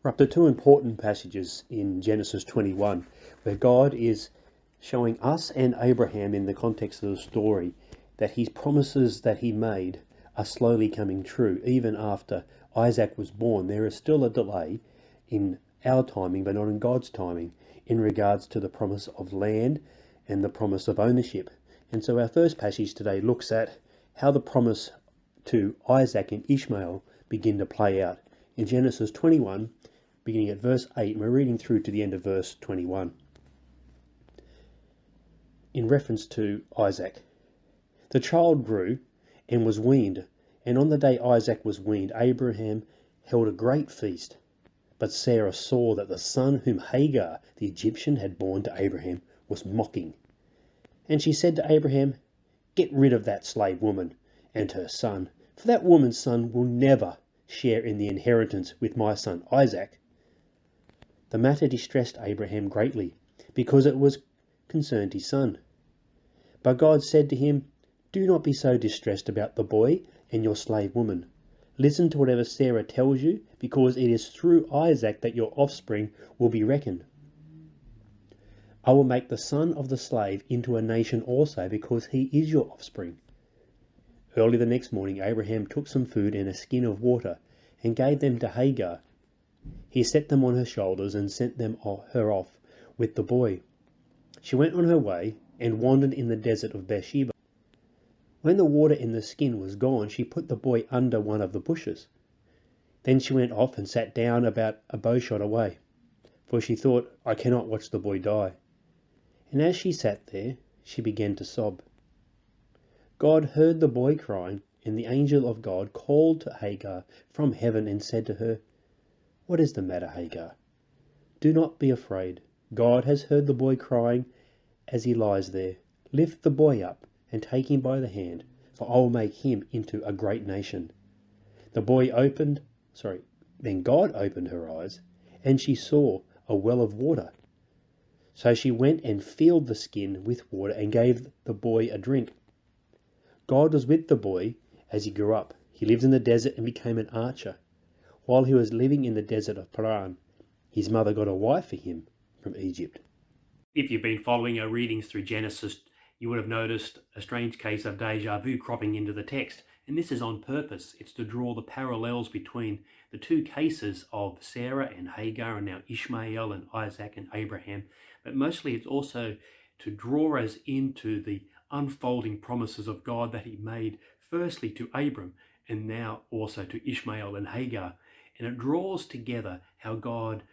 We're up to two important passages in Genesis 21 where God is showing us and Abraham in the context of the story that his promises that he made are slowly coming true. Even after Isaac was born, there is still a delay in our timing, but not in God's timing, in regards to the promise of land and the promise of ownership. And so our first passage today looks at how the promise to Isaac and Ishmael begin to play out. In Genesis 21, beginning at verse 8, and we're reading through to the end of verse 21. In reference to Isaac, the child grew and was weaned, and on the day Isaac was weaned, Abraham held a great feast. But Sarah saw that the son whom Hagar the Egyptian had borne to Abraham was mocking. And she said to Abraham, "Get rid of that slave woman and her son, for that woman's son will never share in the inheritance with my son Isaac." The matter distressed Abraham greatly, because it was concerned his son. But God said to him, "Do not be so distressed about the boy and your slave woman. Listen to whatever Sarah tells you, because it is through Isaac that your offspring will be reckoned. I will make the son of the slave into a nation also, because he is your offspring." Early the next morning, Abraham took some food and a skin of water and gave them to Hagar. He set them on her shoulders and sent her off with the boy. She went on her way and wandered in the desert of Beersheba. When the water in the skin was gone, she put the boy under one of the bushes. Then she went off and sat down about a bowshot away, for she thought, "I cannot watch the boy die." And as she sat there, she began to sob. God heard the boy crying, and the angel of God called to Hagar from heaven and said to her, "What is the matter, Hagar? Do not be afraid. God has heard the boy crying as he lies there. Lift the boy up and take him by the hand, for I will make him into a great nation." Then God opened her eyes, and she saw a well of water. So she went and filled the skin with water and gave the boy a drink. God was with the boy as he grew up. He lived in the desert and became an archer. While he was living in the desert of Paran, his mother got a wife for him from Egypt. If you've been following our readings through Genesis, you would have noticed a strange case of deja vu cropping into the text. And this is on purpose. It's to draw the parallels between the two cases of Sarah and Hagar, and now Ishmael and Isaac and Abraham. But mostly it's also to draw us into the unfolding promises of God that he made firstly to Abram and now also to Ishmael and Hagar. And it draws together how God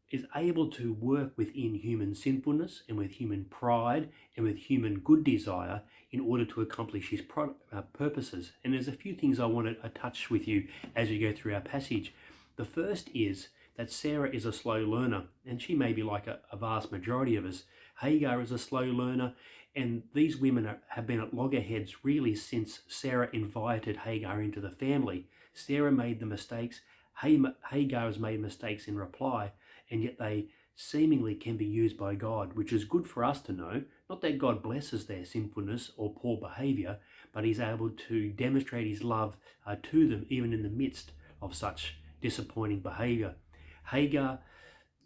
is able to work within human sinfulness and with human pride and with human good desire in order to accomplish his purposes. And there's a few things I want to touch with you as we go through our passage. The first is that Sarah is a slow learner, and she may be like a vast majority of us. Hagar is a slow learner, and these women have been at loggerheads really since Sarah invited Hagar into the family. Sarah made the mistakes. Hagar has made mistakes in reply, and yet they seemingly can be used by God, which is good for us to know. Not that God blesses their sinfulness or poor behavior, but he's able to demonstrate his love to them even in the midst of such disappointing behavior. Hagar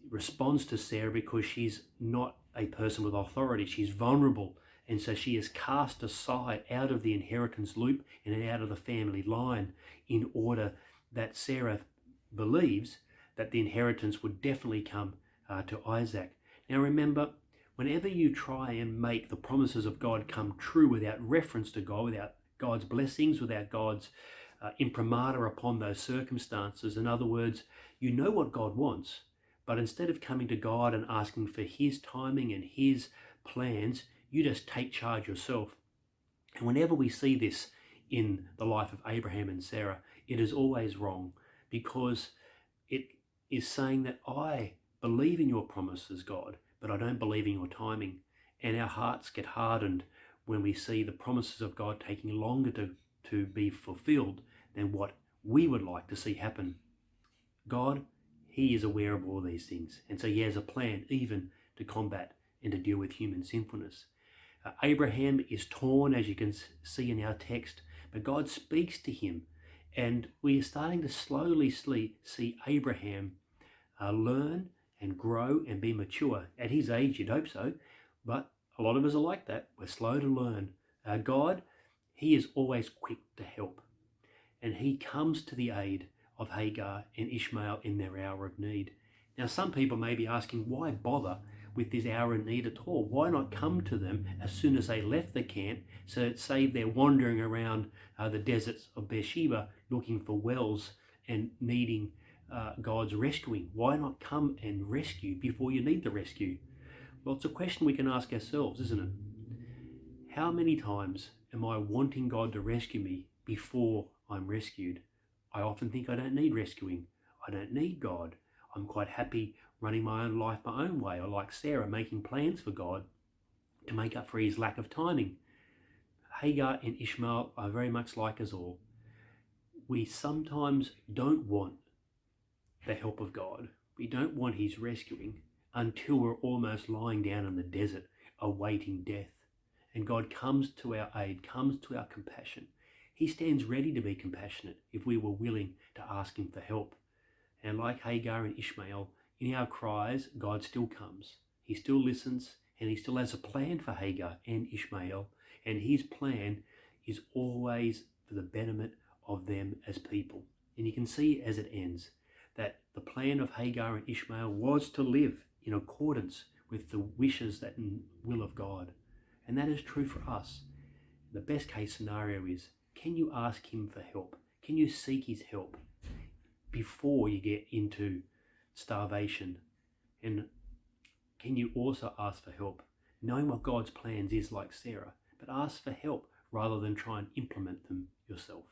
responds to Sarah because she's not a person with authority. She's vulnerable, and so she is cast aside out of the inheritance loop and out of the family line in order that Sarah believes that the inheritance would definitely come to Isaac. Now remember, whenever you try and make the promises of God come true without reference to God, without God's blessings, without God's imprimatur upon those circumstances, in other words, you know what God wants, but instead of coming to God and asking for his timing and his plans, you just take charge yourself. And whenever we see this in the life of Abraham and Sarah, it is always wrong, because it is saying that I believe in your promises, God, but I don't believe in your timing. And our hearts get hardened when we see the promises of God taking longer to be fulfilled than what we would like to see happen. God, he is aware of all these things, and so he has a plan even to combat and to deal with human sinfulness. Abraham is torn, as you can see in our text, but God speaks to him, and we are starting to slowly see Abraham learn and grow and be mature. At his age, you'd hope so, but a lot of us are like that. We're slow to learn. God, he is always quick to help, and he comes to the aid of Hagar and Ishmael in their hour of need. Now, some people may be asking, why bother with this hour of need at all? Why not come to them as soon as they left the camp, so it saved their wandering around the deserts of Beersheba looking for wells and needing God's rescuing? Why not come and rescue before you need the rescue? Well, it's a question we can ask ourselves, isn't it? How many times am I wanting God to rescue me before I'm rescued? I often think I don't need rescuing. I don't need God. I'm quite happy running my own life my own way, or like Sarah, making plans for God to make up for his lack of timing. Hagar and Ishmael are very much like us all. We sometimes don't want the help of God. We don't want his rescuing until we're almost lying down in the desert awaiting death. And God comes to our aid, comes to our compassion. He stands ready to be compassionate if we were willing to ask him for help. And like Hagar and Ishmael, in our cries, God still comes. He still listens, and he still has a plan for Hagar and Ishmael. And his plan is always for the betterment of them as people. And you can see as it ends that the plan of Hagar and Ishmael was to live in accordance with the wishes and will of God. And that is true for us. The best case scenario is, can you ask him for help? Can you seek his help before you get into starvation? And can you also ask for help, knowing what God's plans is, like Sarah, but ask for help rather than try and implement them yourself?